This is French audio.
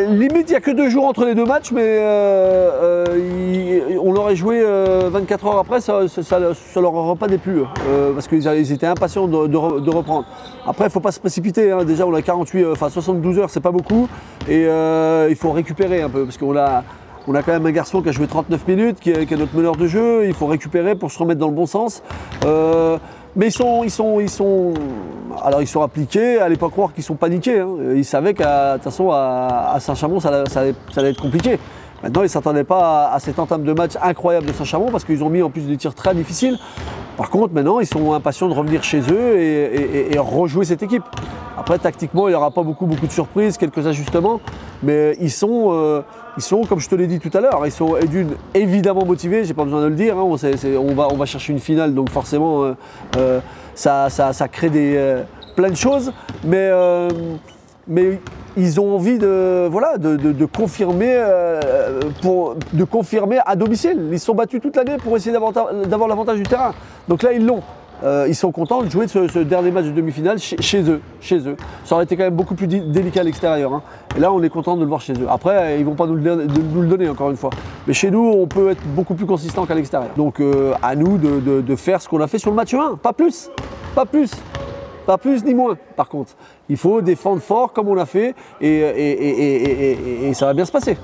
Limite, il n'y a que 2 jours entre les 2 matchs, mais on aurait joué 24 heures après, ça leur aurait pas déplu, parce qu'ils étaient impatients de reprendre. Après, il ne faut pas se précipiter, hein. Déjà on a 72 heures, c'est pas beaucoup, et il faut récupérer un peu, parce qu'on a quand même un garçon qui a joué 39 minutes, qui est notre meneur de jeu, il faut récupérer pour se remettre dans le bon sens. Mais ils sont appliqués, allez pas croire qu'ils sont paniqués, hein. Ils savaient qu'à toute façon à Saint-Chamond ça allait être compliqué. Maintenant ils ne s'attendaient pas à cette entame de match incroyable de Saint-Chamond parce qu'ils ont mis en plus des tirs très difficiles. Par contre maintenant ils sont impatients de revenir chez eux et rejouer cette équipe. Après tactiquement il n'y aura pas beaucoup de surprises, quelques ajustements, mais ils sont comme je te l'ai dit tout à l'heure, ils sont évidemment motivés, j'ai pas besoin de le dire, hein. On va chercher une finale donc forcément ça crée plein de choses, mais ils ont envie de confirmer à domicile. Ils se sont battus toute l'année pour essayer d'avoir l'avantage du terrain. Donc là, ils l'ont. Ils sont contents de jouer ce dernier match de demi-finale chez eux. Ça aurait été quand même beaucoup plus délicat à l'extérieur, hein. Et là, on est content de le voir chez eux. Après, ils ne vont pas nous le donner, encore une fois. Mais chez nous, on peut être beaucoup plus consistant qu'à l'extérieur. Donc, à nous de faire ce qu'on a fait sur le match 1. Pas plus. Pas plus. Pas plus ni moins, par contre. Il faut défendre fort comme on l'a fait et ça va bien se passer.